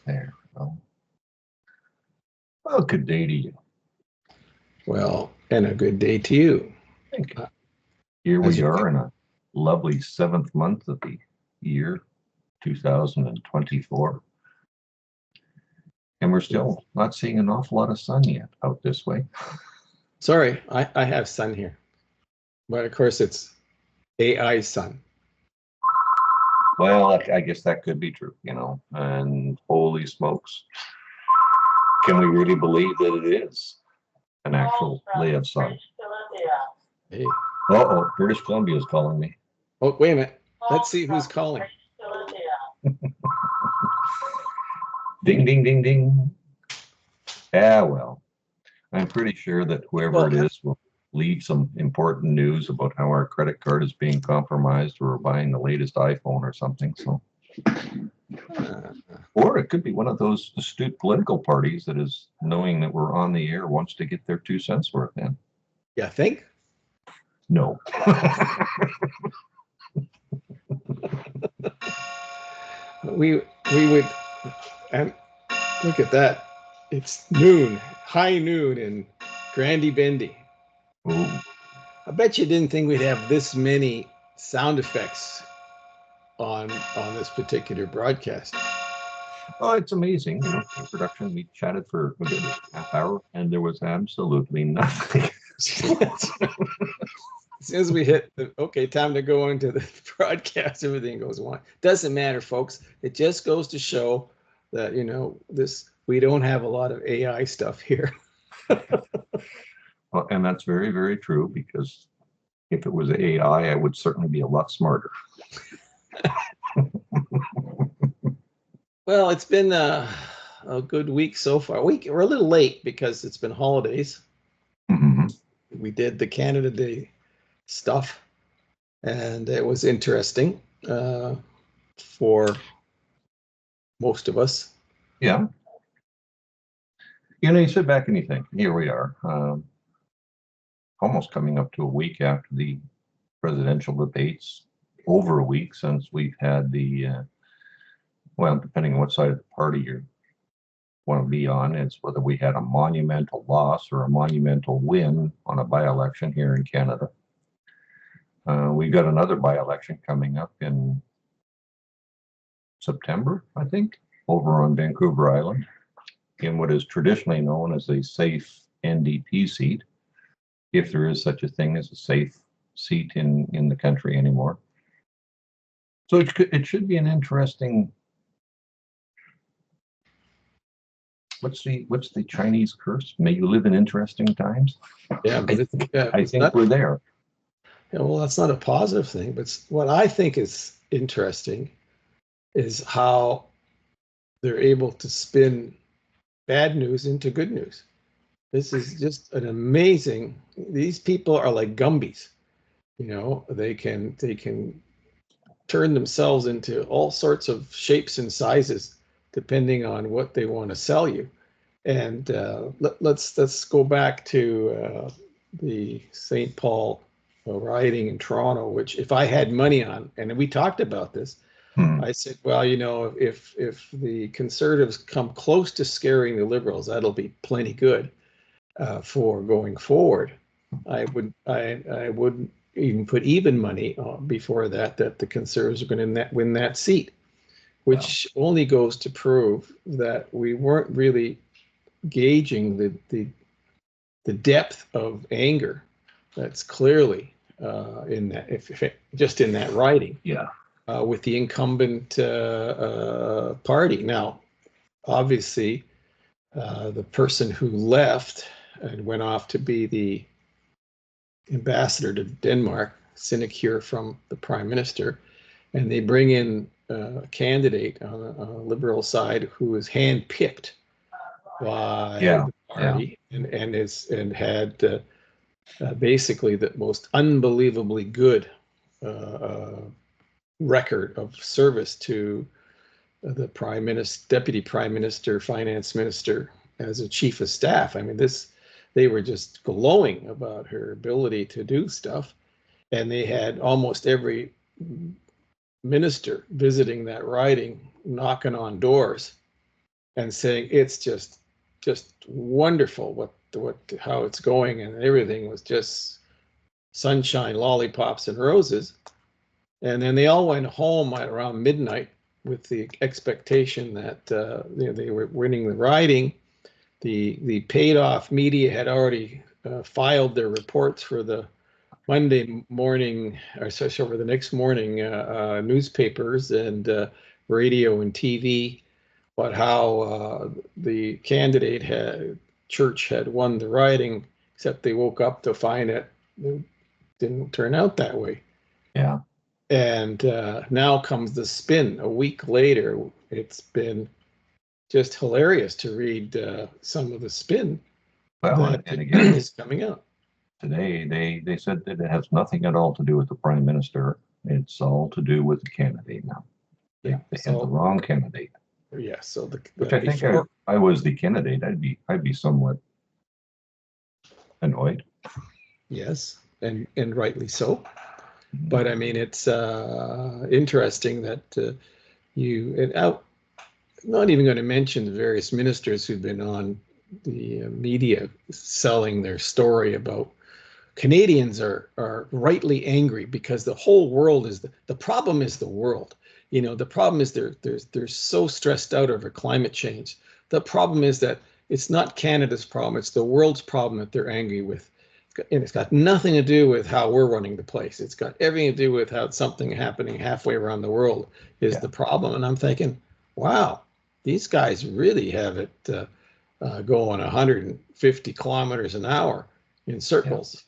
There. Well, good day to you. Well, and a good day to you. Thank you. Here we are in a lovely 7th month of the year 2024. And we're still not seeing an awful lot of sun yet out this way. Sorry, I have sun here. But of course it's AI sun. Well, I guess that could be true, and holy smokes. Can we really believe that it is an actual ray of sun? Hey. Uh-oh, British Columbia is calling me. Oh, wait a minute. Let's see who's calling. Ding, ding, ding, ding. Yeah, well, I'm pretty sure that whoever it is will leave some important news about how our credit card is being compromised or we're buying the latest iPhone or something. So, or it could be one of those astute political parties that is, knowing that we're on the air, wants to get their 2 cents worth in. Yeah, think? No. we would, and look at that. It's noon, high noon in Grandy Bendy. Ooh. I bet you didn't think we'd have this many sound effects on this particular broadcast. Oh, it's amazing. In production, we chatted for a good half hour and there was absolutely nothing. As soon as we hit the time to go into the broadcast, everything goes on. Doesn't matter, folks. It just goes to show that we don't have a lot of AI stuff here. Well, and that's very, very true, because if it was AI, I would certainly be a lot smarter. Well, it's been a good week so far. We're a little late because it's been holidays. Mm-hmm. We did the Canada Day stuff, and it was interesting for most of us. Yeah. You sit back and you think, here we are, almost coming up to a week after the presidential debates, over a week since we've had the, well, depending on what side of the party you want to be on, it's whether we had a monumental loss or a monumental win on a by-election here in Canada. We've got another by-election coming up in September, I think, over on Vancouver Island, in what is traditionally known as a safe NDP seat, if there is such a thing as a safe seat in the country anymore. So it should be an interesting. What's the Chinese curse? May you live in interesting times. Yeah, but I think we're there. Yeah, well, that's not a positive thing, but what I think is interesting is how they're able to spin bad news into good news. This is just an amazing. These people are like Gumbies, They can turn themselves into all sorts of shapes and sizes depending on what they want to sell you. And let's go back to the St. Paul rioting in Toronto, which if I had money on, and we talked about this, I said, well, if the Conservatives come close to scaring the Liberals, that'll be plenty good for going forward. I wouldn't even put even money before that the Conservatives are going to win that seat, which only goes to prove that we weren't really gauging the depth of anger that's clearly in that, just in that writing. Yeah. With the incumbent party. Now, obviously, the person who left and went off to be the ambassador to Denmark, sinecure from the prime minister, and they bring in a candidate on the Liberal side who is handpicked by the party and had basically the most unbelievably good record of service to the prime minister, deputy prime minister, finance minister as a chief of staff. I mean, they were just glowing about her ability to do stuff, and they had almost every minister visiting that riding, knocking on doors and saying it's just wonderful how it's going, and everything was just sunshine, lollipops, and roses. And then they all went home at around midnight with the expectation that they were winning the riding. The paid off media had already filed their reports for the Monday morning, or for the next morning newspapers and radio and TV, but how the church had won the riding, except they woke up to find it didn't turn out that way. Yeah. And now comes the spin. A week later, it's been just hilarious to read some of the spin that and again, is coming out. Today, they said that it has nothing at all to do with the prime minister. It's all to do with the candidate now. They had the wrong candidate. Yeah, so which I think if I was the candidate, I'd be somewhat annoyed. Yes, and rightly so. But I mean, it's interesting that I'm not even going to mention the various ministers who've been on the media selling their story about Canadians are rightly angry because the whole world is the problem is the world. The problem is they're so stressed out over climate change. The problem is that it's not Canada's problem, it's the world's problem that they're angry with. And it's got nothing to do with how we're running the place. It's got everything to do with how something happening halfway around the world is the problem. And I'm thinking, wow, these guys really have it going 150 kilometers an hour in circles.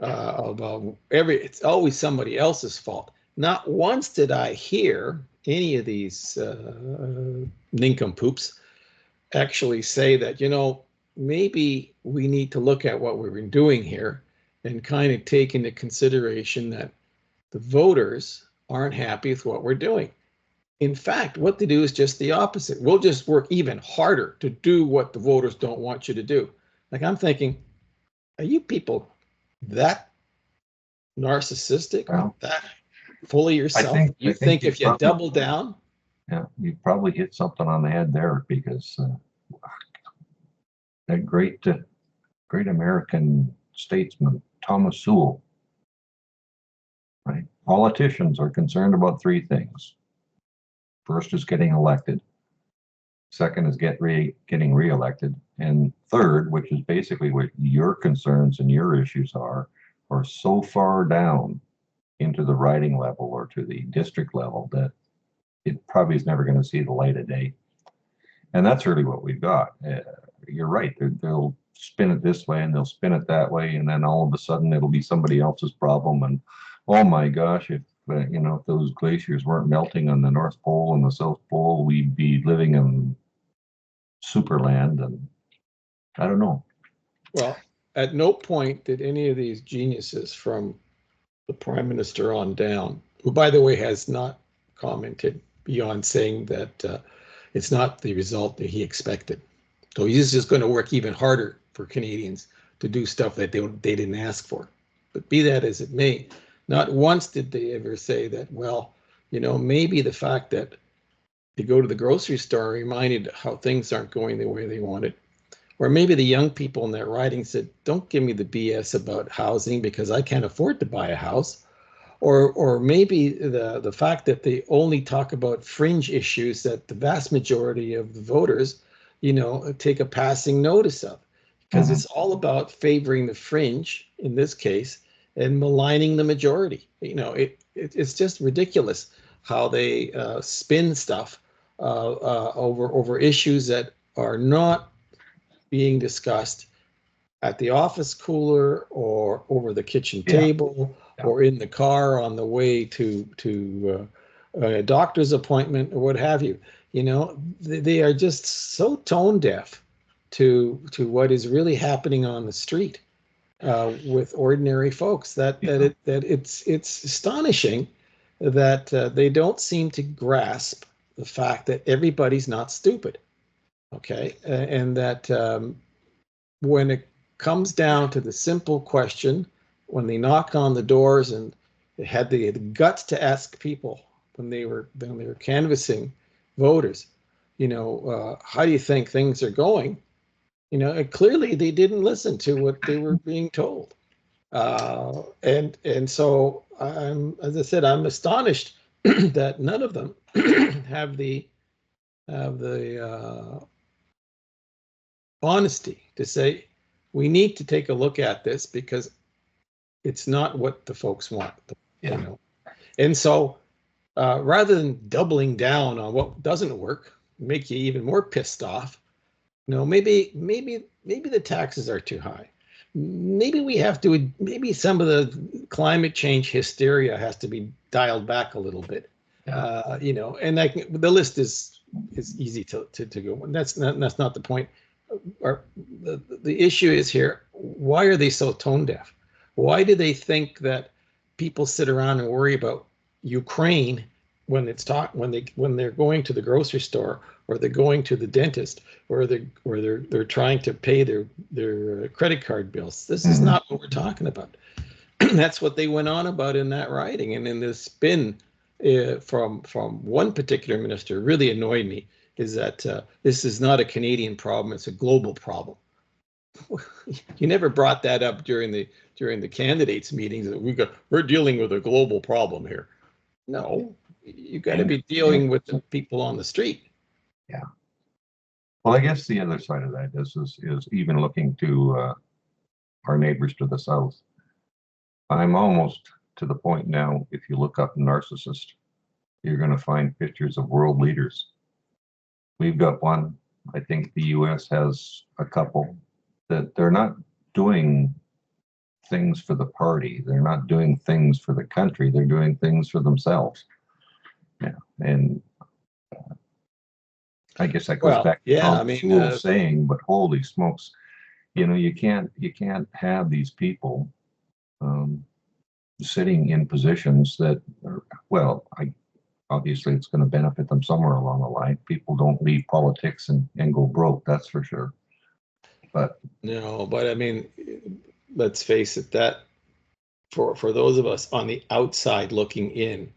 It's always somebody else's fault. Not once did I hear any of these nincompoops actually say that, maybe we need to look at what we've been doing here and kind of take into consideration that the voters aren't happy with what we're doing. In fact, what they do is just the opposite. We'll just work even harder to do what the voters don't want you to do. Like, I'm thinking, are you people that narcissistic, that full of yourself? You think if you double down? Yeah, you probably hit something on the head there, because that great American statesman, Thomas Sowell, right? Politicians are concerned about three things. First is getting elected. Second is getting reelected. And third, which is basically what your concerns and your issues are so far down into the riding level or to the district level that it probably is never going to see the light of day. And that's really what we've got. You're right. They'll spin it this way and they'll spin it that way, and then all of a sudden it'll be somebody else's problem. And oh my gosh, if those glaciers weren't melting on the North Pole and the South Pole, we'd be living in superland. And I don't know. Well, at no point did any of these geniuses from the Prime Minister on down, who, by the way, has not commented beyond saying that it's not the result that he expected. So he's just going to work even harder for Canadians to do stuff that they didn't ask for. But be that as it may, not once did they ever say that, well, maybe the fact that they go to the grocery store reminded how things aren't going the way they wanted. Or maybe the young people in that riding said, don't give me the BS about housing because I can't afford to buy a house. Or maybe the fact that they only talk about fringe issues that the vast majority of the voters, take a passing notice of, because it's all about favoring the fringe in this case and maligning the majority. It's just ridiculous how they spin stuff over issues that are not being discussed at the office cooler or over the kitchen table or in the car on the way to a doctor's appointment or what have you. They are just so tone deaf to what is really happening on the street with ordinary folks that it's astonishing that they don't seem to grasp the fact that everybody's not stupid. Okay, and that when it comes down to the simple question, when they knock on the doors and they had the guts to ask people when they were canvassing voters, how do you think things are going? Clearly they didn't listen to what they were being told. And so as I said, I'm astonished that none of them have the honesty to say, we need to take a look at this because it's not what the folks want. And so rather than doubling down on what doesn't work, make you even more pissed off, maybe the taxes are too high. Maybe some of the climate change hysteria has to be dialed back a little bit. And the list is easy to go. That's not the point. The issue is here, why are they so tone deaf? Why do they think that people sit around and worry about Ukraine when they're going to the grocery store, or they're going to the dentist, or they're trying to pay their credit card bills? This is not what we're talking about. That's what they went on about in that writing. And in this spin from one particular minister really annoyed me, is that this is not a Canadian problem, it's a global problem. You never brought that up during the candidates meetings, that we're dealing with a global problem here. No, you got to be dealing with the people on the street. Yeah. Well, I guess the other side of that is even looking to our neighbors to the south. I'm almost to the point now, if you look up narcissist, you're going to find pictures of world leaders. We've got one. I think the US has a couple that they're not doing things for the party. They're not doing things for the country. They're doing things for themselves. Yeah. And I guess that goes back to the saying, but holy smokes, you can't have these people sitting in positions that are, obviously it's going to benefit them somewhere along the line. People don't leave politics and go broke, that's for sure. But I mean, let's face it, that for those of us on the outside looking in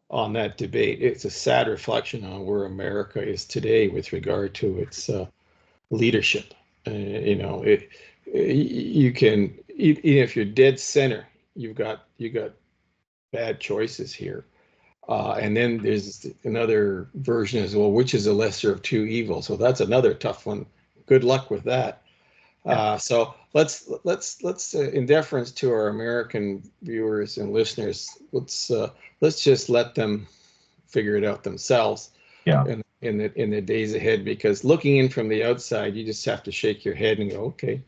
on that debate, it's a sad reflection on where America is today with regard to its leadership. You can, even if you're dead center, you got bad choices here. And then there's another version as well, which is the lesser of two evils. So that's another tough one. Good luck with that. So let's in deference to our American viewers and listeners, let's just let them figure it out themselves. In the days ahead, because looking in from the outside, you just have to shake your head and go, okay.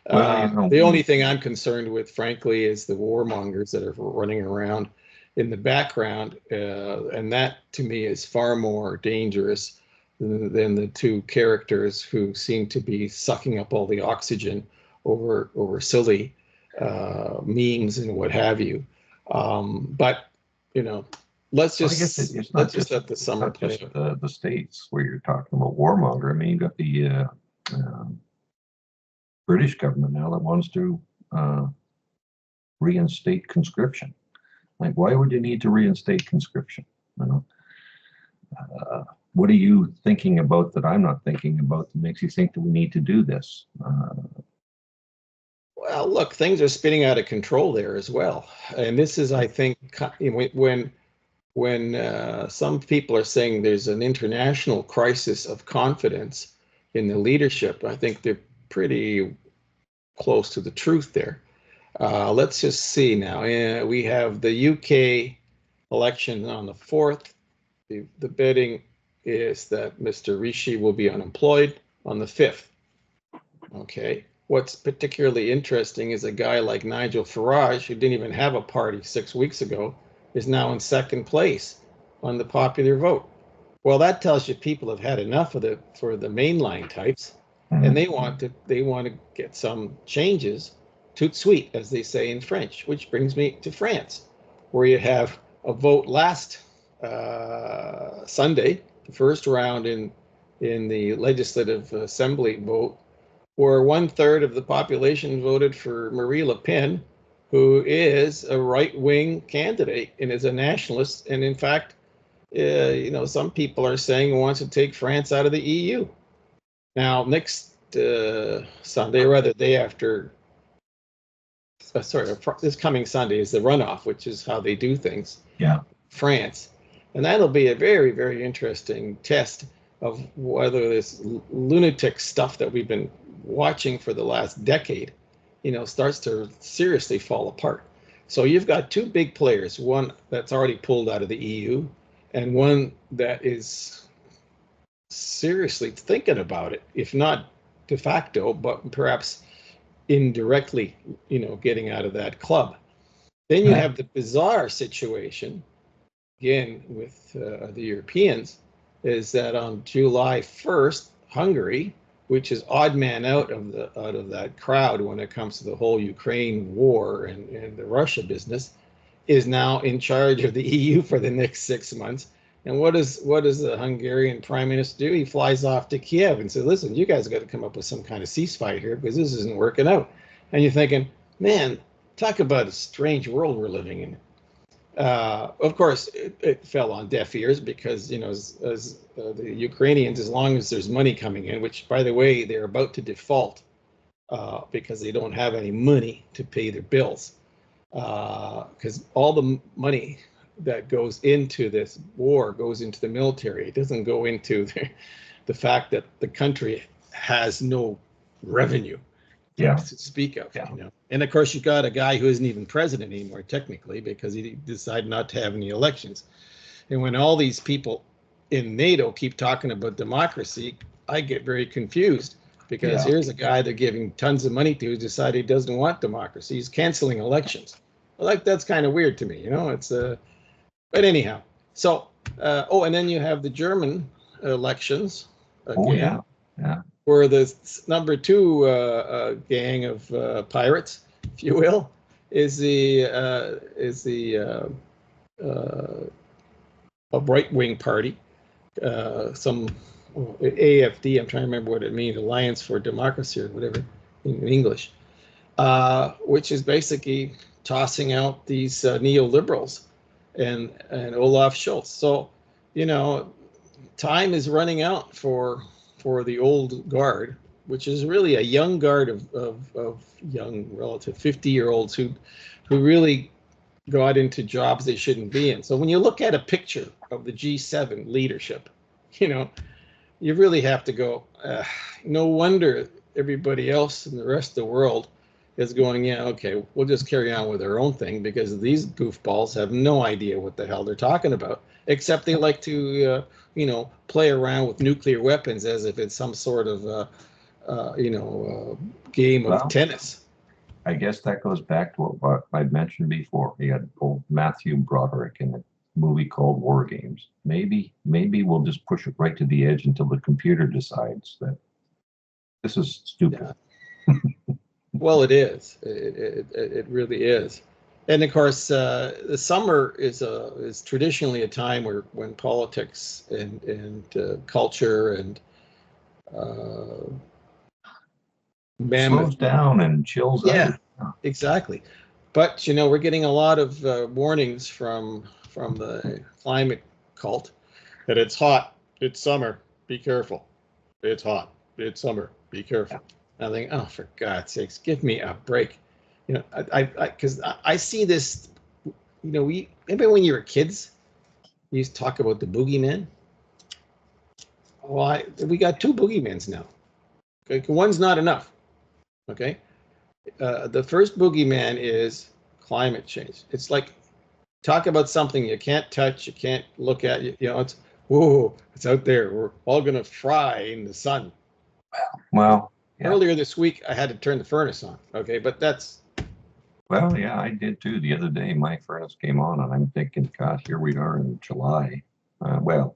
The only thing I'm concerned with, frankly, is the warmongers that are running around in the background, and that to me is far more dangerous than the two characters who seem to be sucking up all the oxygen over silly memes and what have you. But let's just let the summer play out. The states where you're talking about warmonger. I mean, you got the British government now that wants to reinstate conscription. Like, why would you need to reinstate conscription? What are you thinking about that I'm not thinking about that makes you think that we need to do this? Well, look, things are spinning out of control there as well. And this is, I think, when some people are saying there's an international crisis of confidence in the leadership, I think they're pretty close to the truth there. Let's just see now. We have the UK election on the 4th. The betting is that Mr. Rishi will be unemployed on the 5th. Okay. What's particularly interesting is a guy like Nigel Farage, who didn't even have a party 6 weeks ago, is now in second place on the popular vote. Well, that tells you people have had enough of for the mainline types, and they want to get some changes, tout suite, as they say in French, which brings me to France, where you have a vote last Sunday, the first round in the Legislative Assembly vote, where 1/3 of the population voted for Marine Le Pen, who is a right-wing candidate and is a nationalist, and in fact some people are saying he wants to take France out of the EU. Now, next Sunday, or rather day after, this coming Sunday is the runoff, which is how they do things. Yeah. France. And that'll be a very, very interesting test of whether this lunatic stuff that we've been watching for the last decade, starts to seriously fall apart. So you've got two big players, one that's already pulled out of the EU and one that is seriously thinking about it, if not de facto, but perhaps indirectly, getting out of that club. Then you have the bizarre situation, again, with the Europeans, is that on July 1st, Hungary, which is odd man out of that crowd when it comes to the whole Ukraine war and the Russia business, is now in charge of the EU for the next 6 months. And what does the Hungarian prime minister do? He flies off to Kiev and says, listen, you guys got to come up with some kind of ceasefire here because this isn't working out. And you're thinking, man, talk about a strange world we're living in. Of course, it fell on deaf ears because, as the Ukrainians, as long as there's money coming in, which, by the way, they're about to default because they don't have any money to pay their bills. Because all the money that goes into this war goes into the military. It doesn't go into the fact that the country has no revenue to speak of. And of course, you've got a guy who isn't even president anymore, technically, because he decided not to have any elections. And when all these people in NATO keep talking about democracy, I get very confused because here's a guy they're giving tons of money to who's decided he doesn't want democracy. He's canceling elections. Well, that's kind of weird to me, it's but anyhow. So, and then you have the German elections again. Where the number two gang of pirates, if you will, is a right-wing party, some AFD. I'm trying to remember what it means, Alliance for Democracy or whatever in English, which is basically tossing out these neoliberals and Olaf Scholz. So, time is running out for the old guard, which is really a young guard of young, relative 50-year-olds who really got into jobs they shouldn't be in. So when you look at a picture of the G7 leadership, you really have to go, no wonder everybody else in the rest of the world is going, okay, we'll just carry on with our own thing because these goofballs have no idea what the hell they're talking about, except they like to, play around with nuclear weapons as if it's some sort of, game of tennis. I guess that goes back to what I mentioned before. We had old Matthew Broderick in a movie called War Games. Maybe we'll just push it right to the edge until the computer decides that this is stupid. Yeah. Well, it is. It really is. And of course, the summer is traditionally a time when politics and culture and slows down and chills out. Exactly. But we're getting a lot of warnings from the climate cult that it's hot, it's summer, be careful. It's hot, it's summer, be careful. I think, oh, for God's sakes, give me a break. Because I see this, remember when you were kids, we used to talk about the boogeyman? Well, we got two boogeymans now. Okay, one's not enough. Okay, the first boogeyman is climate change. It's like, talk about something you can't touch, you can't look at, it's, whoa, it's out there. We're all going to fry in the sun. Well, earlier this week, I had to turn the furnace on. Okay, but that's... Well, yeah, I did too. The other day, my furnace came on, and I'm thinking, gosh, here we are in July.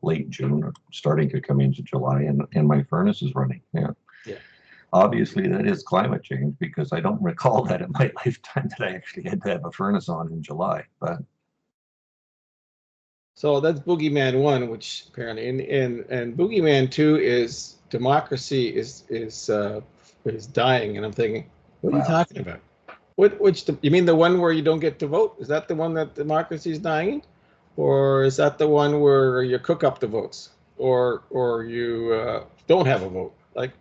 Late June, or starting to come into July, and my furnace is running. Yeah. Obviously, that is climate change, because I don't recall that in my lifetime that I actually had to have a furnace on in July. But so that's Boogeyman 1, which apparently, and Boogeyman 2 is democracy is dying, and I'm thinking, what are you talking about? You mean the one where you don't get to vote? Is that the one that democracy is dying? Or is that the one where you cook up the votes, or you don't have a vote? Like,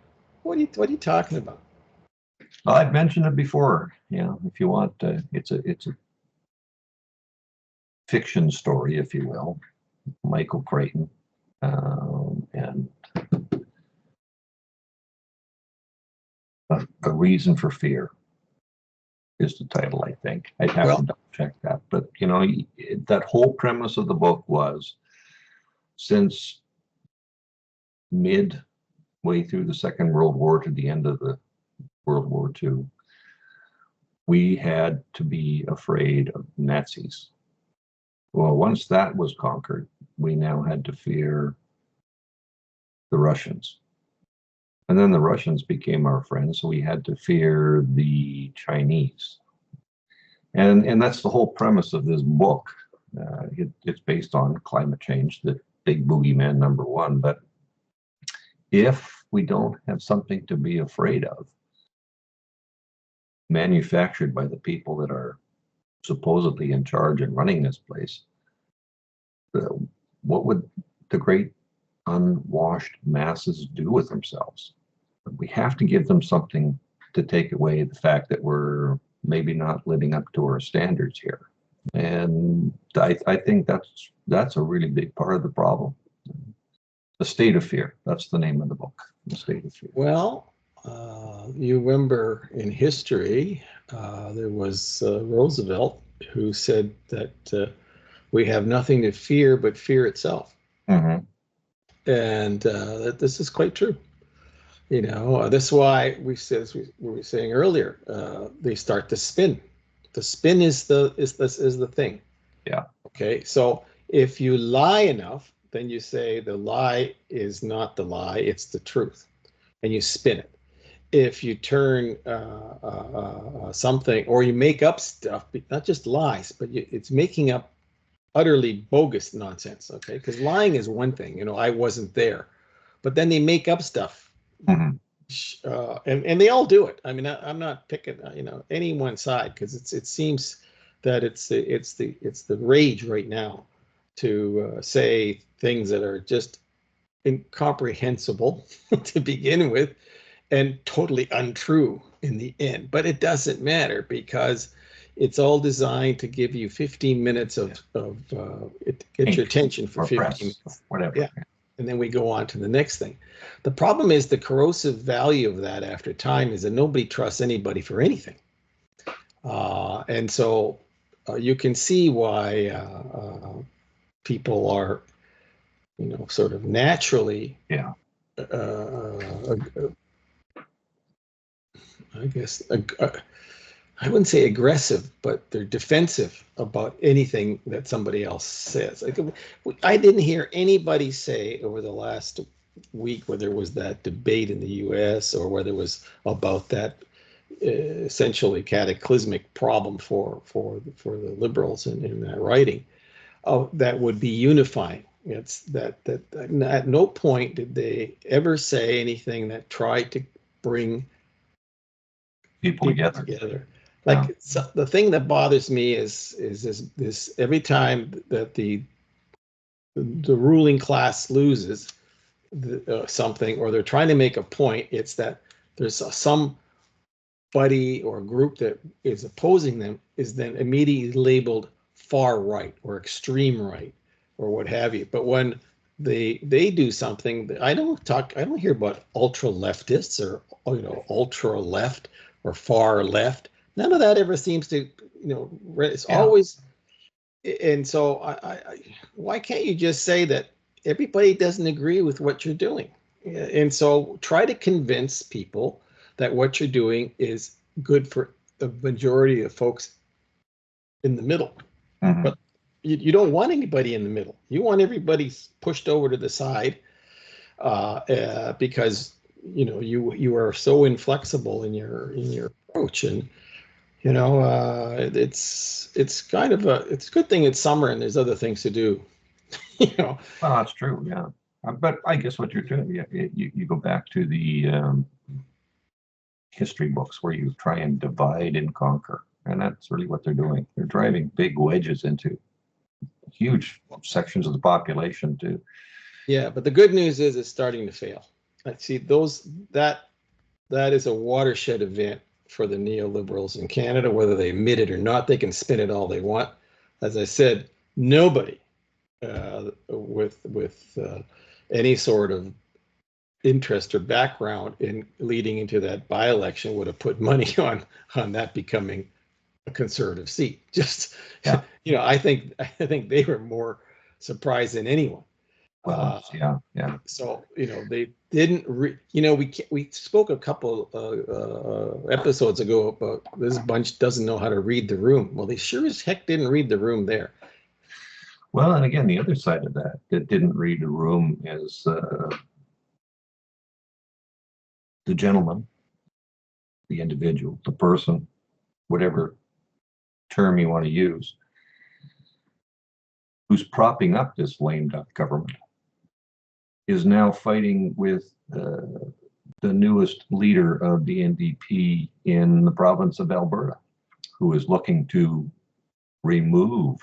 what are you talking about? Well, I've mentioned it before. If you want, it's a fiction story, if you will. Michael Crichton, and a reason for fear is the title, I think. I'd have to double check that. But, that whole premise of the book was, since midway through the Second World War to the end of the World War II, we had to be afraid of Nazis. Well, once that was conquered, we now had to fear the Russians. And then the Russians became our friends, so we had to fear the Chinese. And that's the whole premise of this book. It's based on climate change, the big boogeyman number one. But if we don't have something to be afraid of, manufactured by the people that are supposedly in charge and running this place, what would the great unwashed masses do with themselves? We have to give them something to take away the fact that we're maybe not living up to our standards here. And I think that's a really big part of the problem. The State of Fear. That's the name of the book, The State of Fear. Well, you remember in history, there was Roosevelt who said that we have nothing to fear but fear itself. Mm-hmm. And that this is quite true. This is why we said, as we were saying earlier, they start to spin. The spin is the thing. Yeah. Okay. So if you lie enough, then you say the lie is not the lie, it's the truth, and you spin it. If you turn something, or you make up stuff, not just lies, but it's making up utterly bogus nonsense. Okay. Because lying is one thing, I wasn't there, but then they make up stuff. Mm-hmm. And they all do it. I mean, I'm not picking any one side, because it seems that it's the rage right now to say things that are just incomprehensible to begin with, and totally untrue in the end. But it doesn't matter, because it's all designed to give you 15 minutes of get your attention for 15 minutes. Whatever. Yeah. And then we go on to the next thing. The problem is the corrosive value of that after time is that nobody trusts anybody for anything. And so you can see why people are, sort of naturally, Yeah. I guess, I wouldn't say aggressive, but they're defensive about anything that somebody else says. I didn't hear anybody say over the last week, whether it was that debate in the US or whether it was about that essentially cataclysmic problem for the liberals in that writing, that would be unifying. It's that at no point did they ever say anything that tried to bring people together. Like, so the thing that bothers me is this every time that the ruling class loses something, or they're trying to make a point, it's that there's somebody or a group that is opposing them is then immediately labeled far right or extreme right or what have you. But when they do something, I don't hear about ultra leftists or ultra left or far left. None of that ever seems to, it's always. And so why can't you just say that everybody doesn't agree with what you're doing? And so try to convince people that what you're doing is good for the majority of folks in the middle. Mm-hmm. But you don't want anybody in the middle. You want everybody pushed over to the side because you are so inflexible in your approach. And it's kind of it's a good thing it's summer and there's other things to do. Well, that's true. Yeah. But I guess what you're doing, you go back to the history books where you try and divide and conquer. And that's really what they're doing. They're driving big wedges into huge sections of the population to. Yeah, but the good news is it's starting to fail. I see that is a watershed event for the neoliberals in Canada, whether they admit it or not. They can spin it all they want. As I said, nobody with any sort of interest or background in leading into that by-election would have put money on that becoming a conservative seat. Just Yeah. I think they were more surprised than anyone. Yeah. So they didn't. We spoke a couple episodes ago about this bunch doesn't know how to read the room. Well, they sure as heck didn't read the room there. Well, and again, the other side of that didn't read the room is the gentleman, the individual, the person, whatever term you want to use, who's propping up this lame duck government, is now fighting with the newest leader of the NDP in the province of Alberta, who is looking to remove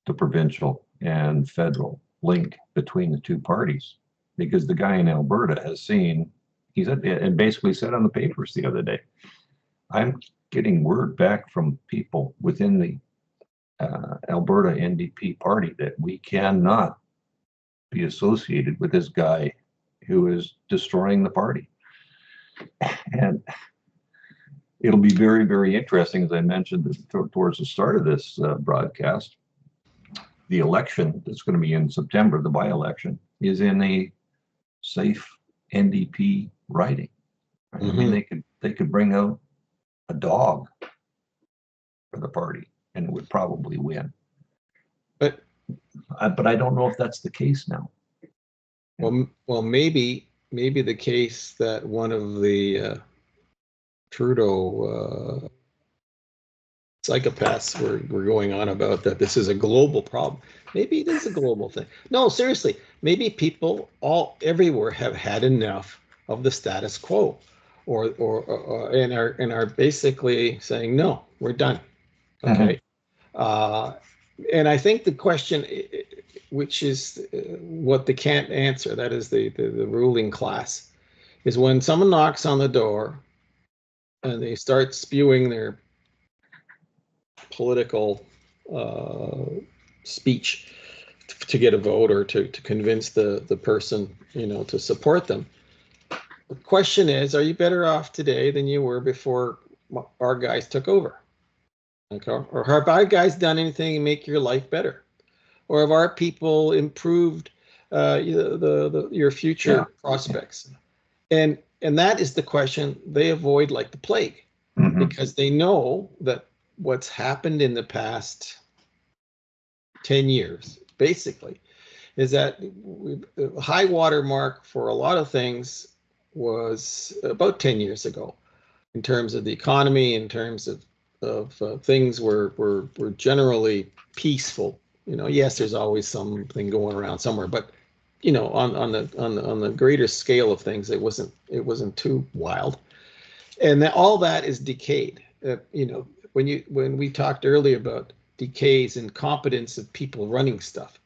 the provincial and federal link between the two parties, because the guy in Alberta has seen, he said, and basically said on the papers the other day, I'm getting word back from people within the Alberta NDP party that we cannot be associated with this guy who is destroying the party. And it'll be very, very interesting, as I mentioned towards the start of this broadcast. The election that's going to be in September, the by-election, is in a safe NDP riding. Right? I mean, they could bring out a dog for the party, and it would probably win. But I don't know if that's the case now. Well, maybe the case that one of the Trudeau psychopaths were going on about, that this is a global problem. Maybe it is a global thing. No, seriously, maybe people everywhere have had enough of the status quo, and are basically saying, no, we're done. Okay. And I think the question, which is what they can't answer, that is the ruling class, is when someone knocks on the door and they start spewing their political speech to get a vote or to convince the person to support them. The question is, are you better off today than you were before our guys took over? Okay. Or have our guys done anything to make your life better? Or have our people improved your future prospects? And that is the question they avoid like the plague, because they know that what's happened in the past 10 years, basically, is that the high water mark for a lot of things was about 10 years ago, in terms of the economy, in terms of things were generally peaceful. Yes, there's always something going around somewhere, but on the greater scale of things, it wasn't too wild, and all that is decayed. When we talked earlier about decays and competence of people running stuff,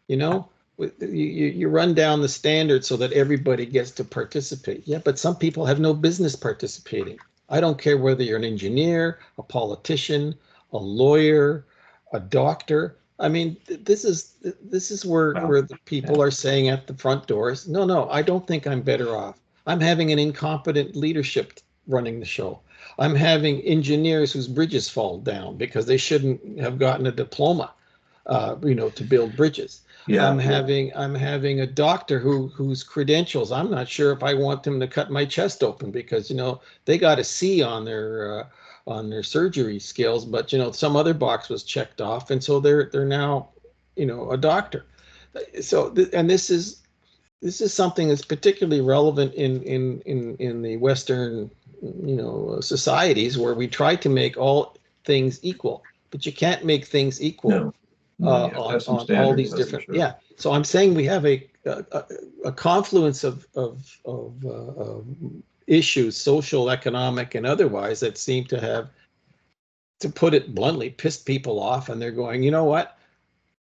you run down the standards so that everybody gets to participate. Yeah, but some people have no business participating. I don't care whether you're an engineer, a politician, a lawyer, a doctor. I mean, this is where the people are saying at the front doors, no, I don't think I'm better off. I'm having an incompetent leadership running the show. I'm having engineers whose bridges fall down because they shouldn't have gotten a diploma, to build bridges. Yeah. I'm having a doctor whose credentials, I'm not sure if I want them to cut my chest open because they got a C on their surgery skills, but some other box was checked off, and so they're now a doctor. So and this is something that's particularly relevant in the Western societies, where we try to make all things equal, but you can't make things equal. No. On all these different, So I'm saying we have a confluence of issues, social, economic, and otherwise, that seem to have, to put it bluntly, pissed people off, and they're going, you know what?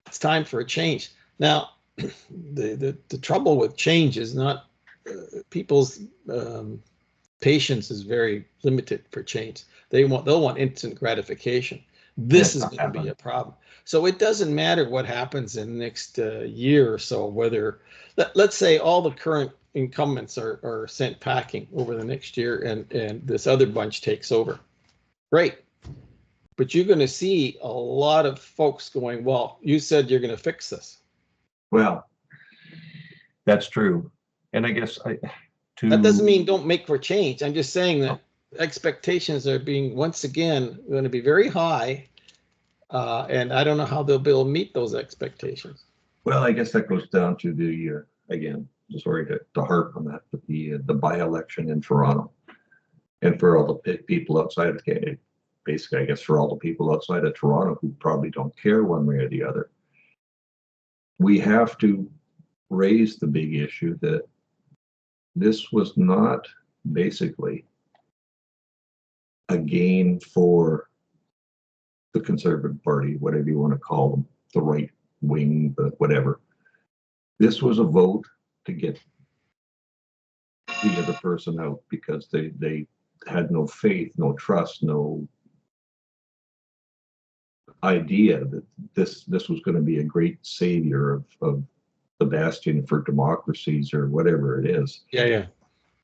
It's time for a change. Now, the trouble with change is not people's patience is very limited for change. They'll want instant gratification. This is going to be a problem. So it doesn't matter what happens in the next year or so, whether let's say all the current incumbents are sent packing over the next year and this other bunch takes over. Great. But you're going to see a lot of folks going, well, you said you're going to fix this. Well, that's true. And I guess that doesn't mean don't make for change. I'm just saying that expectations are being, once again, going to be very high. And I don't know how they'll be able to meet those expectations. Well, I guess that goes down to the, again, sorry to harp on that, but the by-election in Toronto. And for all the people outside of Canada, basically, I guess for all the people outside of Toronto who probably don't care one way or the other, we have to raise the big issue that this was not basically a gain for the Conservative Party, whatever you want to call them, the right wing, but whatever. This was a vote to get the other person out because they had no faith, no trust, no idea that this was going to be a great savior of the bastion for democracies or whatever it is. Yeah.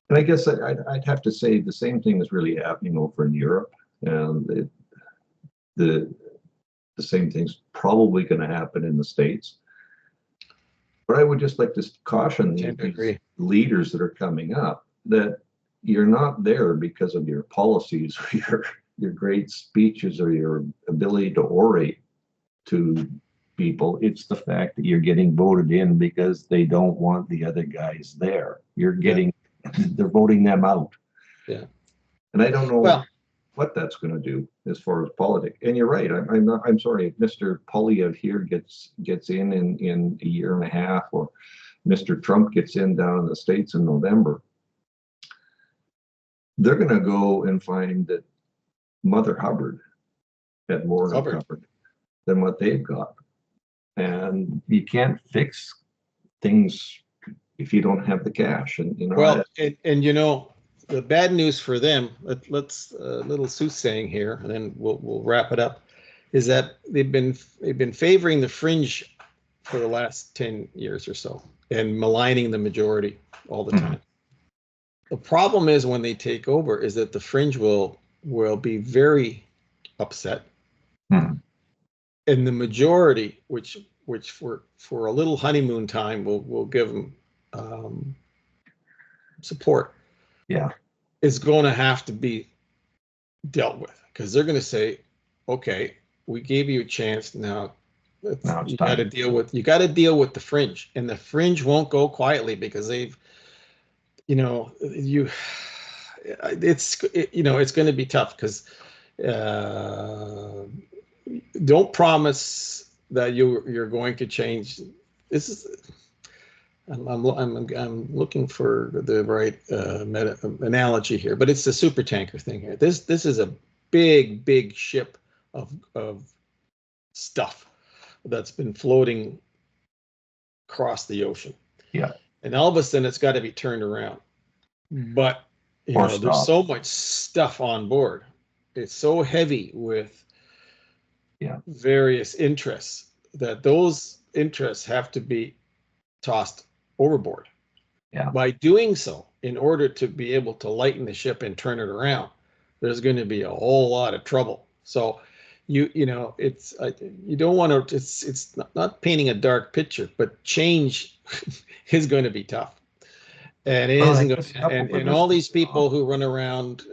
And I guess I'd have to say the same thing is really happening over in Europe, and the same thing's probably going to happen in the States. But I would just like to caution these leaders that are coming up that you're not there because of your policies or your great speeches or your ability to orate to people. It's the fact that you're getting voted in because they don't want the other guys there. They're voting them out. Yeah. And I don't know what that's going to do as far as politics. And you're right. I'm sorry if Mr. Polyev here gets in a year and a half, or Mr. Trump gets in down in the States in November. They're going to go and find that Mother Hubbard had more covered than what they've got. And you can't fix things if you don't have the cash. And you know, the bad news for them, let's little soothsaying here, and then we'll wrap it up, is that they've been favoring the fringe for the last 10 years or so and maligning the majority all the time. The problem is when they take over is that the fringe will be very upset. And the majority, which for a little honeymoon time will give them support, is going to have to be dealt with, because they're going to say, okay, we gave you a chance, now you got to deal with the fringe, and the fringe won't go quietly because they've, it's going to be tough, because don't promise that you're going to change. This is, I'm looking for the right analogy here, but it's the super tanker thing here. This is a big ship of stuff that's been floating across the ocean. Yeah. And all of a sudden it's got to be turned around. But there's so much stuff on board. It's so heavy with various interests that those interests have to be tossed overboard. Yeah. By doing so, in order to be able to lighten the ship and turn it around, there's going to be a whole lot of trouble. So you don't want to, it's not painting a dark picture, but change is going to be tough. And it isn't going to, and all these people who run around,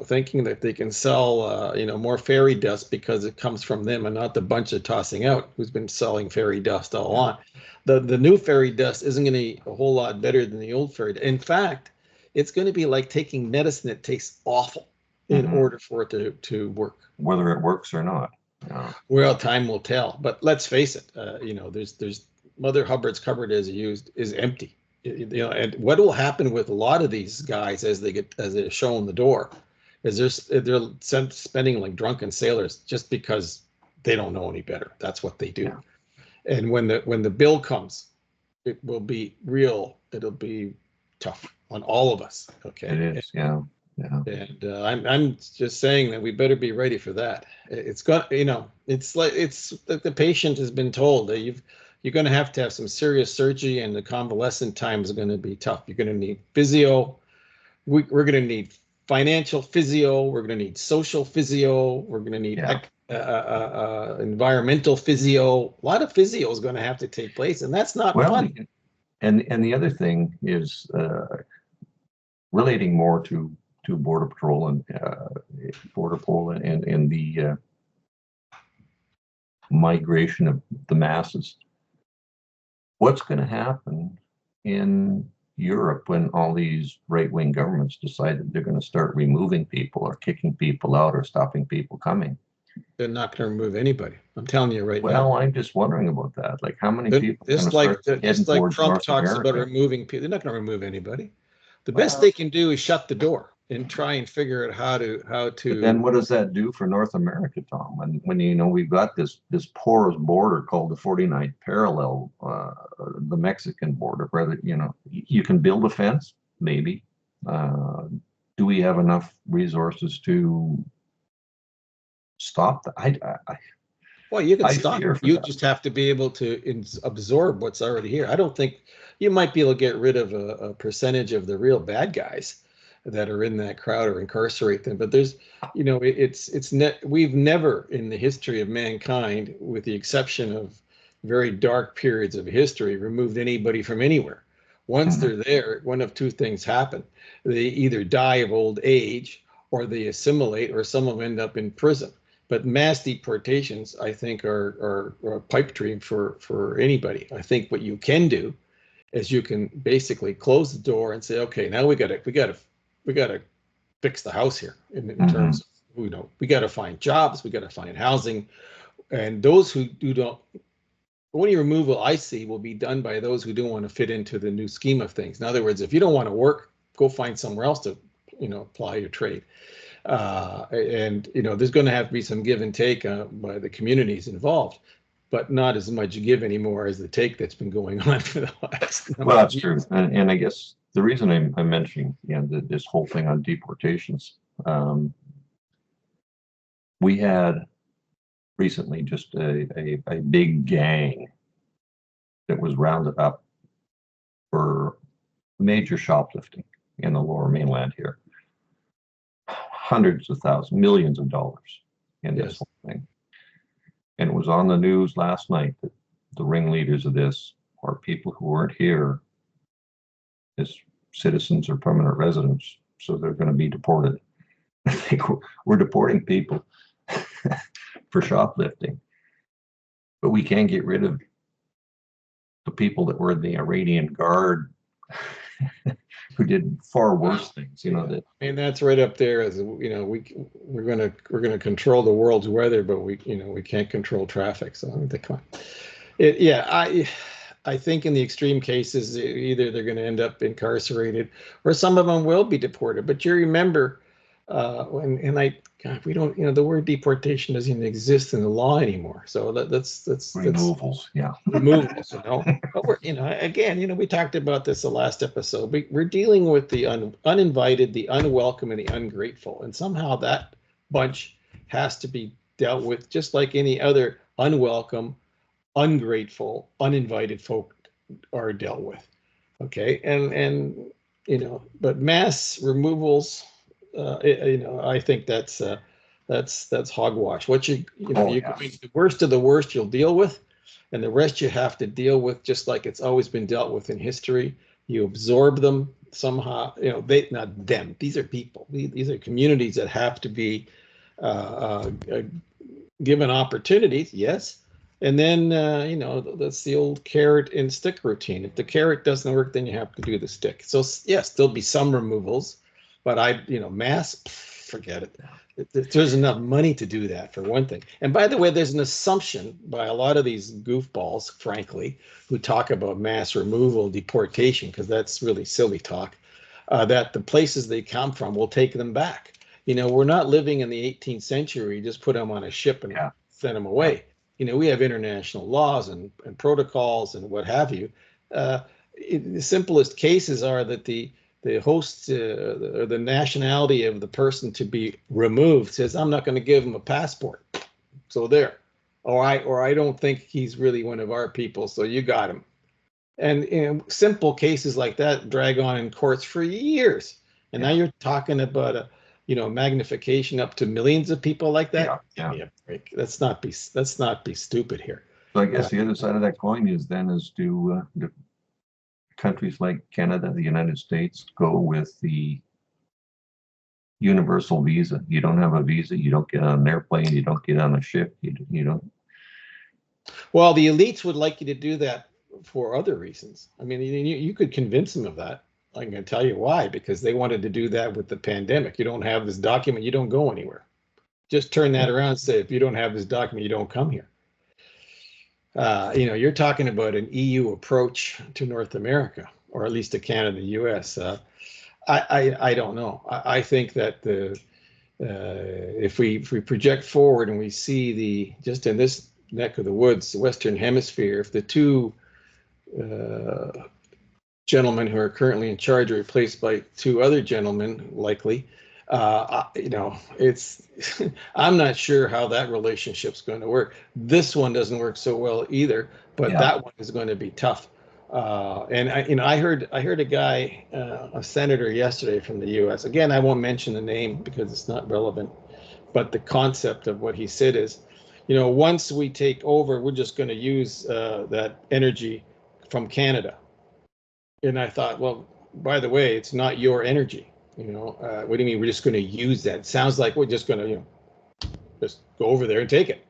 thinking that they can sell, more fairy dust because it comes from them and not the bunch of tossing out who's been selling fairy dust all along. The new fairy dust isn't going to be a whole lot better than the old fairy dust. In fact, it's going to be like taking medicine that tastes awful in order for it to work. Whether it works or not. Well, time will tell. But let's face it, there's Mother Hubbard's cupboard is empty. And what will happen with a lot of these guys as they're shown the door is they're spending like drunken sailors just because they don't know any better. That's what they do. Yeah. And when the bill comes, it will be real. It'll be tough on all of us. Okay. It is. Yeah. Yeah. And I'm just saying that we better be ready for that. It's got, it's like the patient has been told that you're going to have some serious surgery, and the convalescent time is going to be tough. You're going to need physio. We're going to need financial physio. We're going to need social physio. We're going to need environmental physio. A lot of physio is going to have to take place, and that's not fun. And the other thing is relating more to Border Patrol and the migration of the masses. What's going to happen in Europe when all these right-wing governments decide that they're going to start removing people or kicking people out or stopping people coming? They're not going to remove anybody. I'm telling you right now. Well, I'm just wondering about that. Like, how many people are going to start heading just like towards Trump North talks America? about removing people. They're not going to remove anybody. The best they can do is shut the door and try and figure out how to. But then what does that do for North America, Tom? When we've got this porous border called the 49th parallel, the Mexican border, where you can build a fence, maybe. Do we have enough resources to stop that? Well, you can stop. You just have to be able to absorb what's already here. I don't think you might be able to get rid of a percentage of the real bad guys that are in that crowd or incarcerate them. But there's, we've never in the history of mankind, with the exception of very dark periods of history, removed anybody from anywhere. Once they're there, one of two things happen. They either die of old age, or they assimilate, or some of them end up in prison. But mass deportations, I think, are a pipe dream for anybody. I think what you can do is you can basically close the door and say, okay, now we got to fix the house here in terms of, we got to find jobs, we got to find housing, and those who don't. Any removal I see will be done by those who don't want to fit into the new scheme of things. In other words, if you don't want to work, go find somewhere else to, apply your trade. And there's going to have to be some give and take by the communities involved, but not as much give anymore as the take that's been going on for the last. Well, that's true, and I guess the reason I'm mentioning this whole thing on deportations, we had recently just a big gang that was rounded up for major shoplifting in the Lower Mainland here. Hundreds of thousands, millions of dollars in this whole thing. And it was on the news last night that the ringleaders of this are people who weren't here as citizens or permanent residents, so they're going to be deported. I think we're deporting people for shoplifting, but we can't get rid of the people that were in the Iranian Guard who did far worse things. That. And that's right up there as we're gonna control the world's weather, but we can't control traffic. So I think I think in the extreme cases, either they're going to end up incarcerated, or some of them will be deported. But you remember we don't, the word deportation doesn't even exist in the law anymore. So that's removals, removals, But we're, again, we talked about this the last episode. We're dealing with the uninvited, the unwelcome, and the ungrateful, and somehow that bunch has to be dealt with, just like any other unwelcome, ungrateful, uninvited folk are dealt with. Okay, and but mass removals. I think that's hogwash. What the worst of the worst you'll deal with, and the rest you have to deal with just like it's always been dealt with in history. You absorb them somehow. They, not them. These are people. These are communities that have to be given opportunities. Yes. And then, that's the old carrot and stick routine. If the carrot doesn't work, then you have to do the stick. So yes, there'll be some removals. But mass, forget it. There's enough money to do that, for one thing. And by the way, there's an assumption by a lot of these goofballs, frankly, who talk about mass removal, deportation, because that's really silly talk, that the places they come from will take them back. We're not living in the 18th century. You just put them on a ship and send them away. You know, we have international laws and protocols and what have you. The simplest cases are that the host or the nationality of the person to be removed says, I'm not going to give him a passport. So there. Or I don't think he's really one of our people, so you got him. And simple cases like that drag on in courts for years. And now you're talking about a, magnification up to millions of people like that. Yeah. Let's not be stupid here. So I guess the other side of that coin is do countries like Canada, the United States, go with the universal visa? You don't have a visa, you don't get on an airplane, you don't get on a ship, you don't. Well, the elites would like you to do that for other reasons. I mean, you could convince them of that. I'm going to tell you why, because they wanted to do that with the pandemic. You don't have this document, you don't go anywhere. Just turn that around and say, if you don't have this document, you don't come here. You're talking about an EU approach to North America, or at least to Canada, the US. I don't know. I think that if we project forward and we see just in this neck of the woods, the Western Hemisphere, if the two gentlemen who are currently in charge are replaced by two other gentlemen, likely, it's I'm not sure how that relationship's going to work. This one doesn't work so well either, but that one is going to be tough. And I heard a guy, a senator yesterday from the U.S. Again, I won't mention the name because it's not relevant, but the concept of what he said is, once we take over, we're just going to use that energy from Canada. And I thought, well, by the way, it's not your energy. What do you mean we're just going to use that? It sounds like we're just going to, just go over there and take it.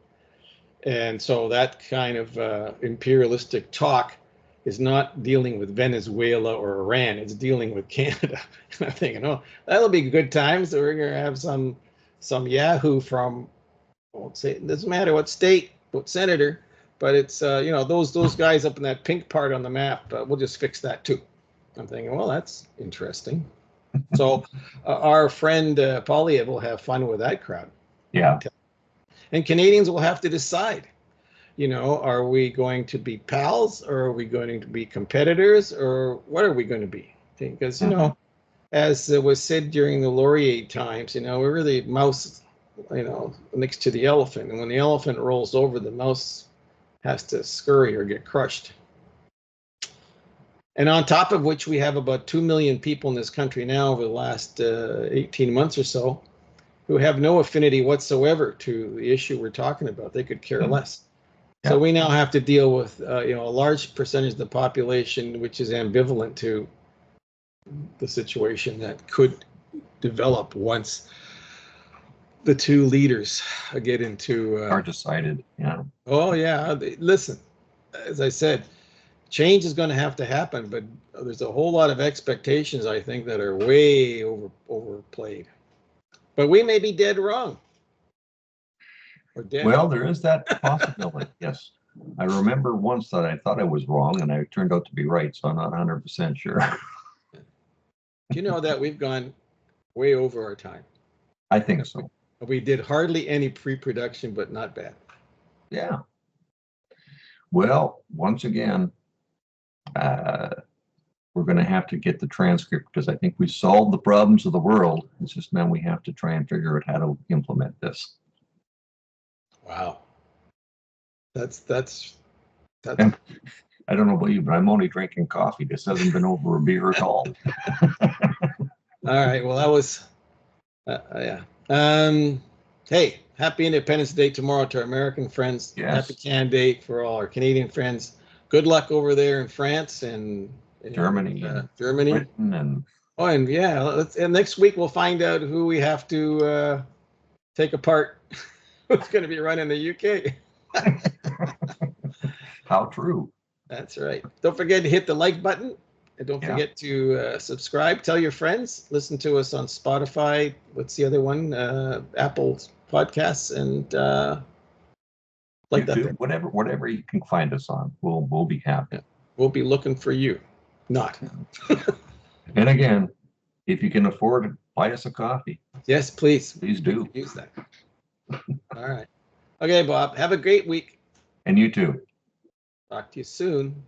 And so that kind of imperialistic talk is not dealing with Venezuela or Iran. It's dealing with Canada. And I'm thinking, oh, that'll be good times. So we're going to have some yahoo from, I won't say, it doesn't matter what state, what senator, but it's, those guys up in that pink part on the map, we'll just fix that too. I'm thinking, well, that's interesting. So our friend Polyev will have fun with that crowd. Yeah. And Canadians will have to decide, are we going to be pals, or are we going to be competitors, or what are we going to be? Because, as was said during the Laurier times, we're the mouse, next to the elephant. And when the elephant rolls over, the mouse has to scurry or get crushed. And on top of which, we have about 2 million people in this country now over the last 18 months or so who have no affinity whatsoever to the issue we're talking about. They could care less. Yeah. So we now have to deal with a large percentage of the population which is ambivalent to the situation that could develop once the two leaders get into are decided. Yeah. Oh yeah. Listen, as I said, change is going to have to happen, but there's a whole lot of expectations, I think, that are way overplayed. But we may be dead wrong. Or dead. Well, there is that possibility. Yes. I remember once that I thought I was wrong, and I turned out to be right, so I'm not 100% sure. Do you know that we've gone way over our time? I think so. We did hardly any pre-production, but not bad. Yeah. Well, once again, we're going to have to get the transcript, because I think we solved the problems of the world. It's just now we have to try and figure out how to implement this. Wow. That's. And I don't know about you, but I'm only drinking coffee. This hasn't been over a beer at all. All right. Well, that was, yeah. Hey, happy Independence Day tomorrow to our American friends. Yes. Happy Can Day for all our Canadian friends. Good luck over there in France and Germany, Germany, Britain, and and yeah. And next week we'll find out who we have to take apart. Who's going to be running the UK? How true. That's right. Don't forget to hit the like button, and don't forget to subscribe. Tell your friends. Listen to us on Spotify. What's the other one? Apple Podcasts and like YouTube, that. Whatever you can find us on, we'll be happy. Yeah. We'll be looking for you. Not. And again, if you can afford it, buy us a coffee. Yes, please. Please do. Use that. All right. Okay, Bob, have a great week. And you too. Talk to you soon.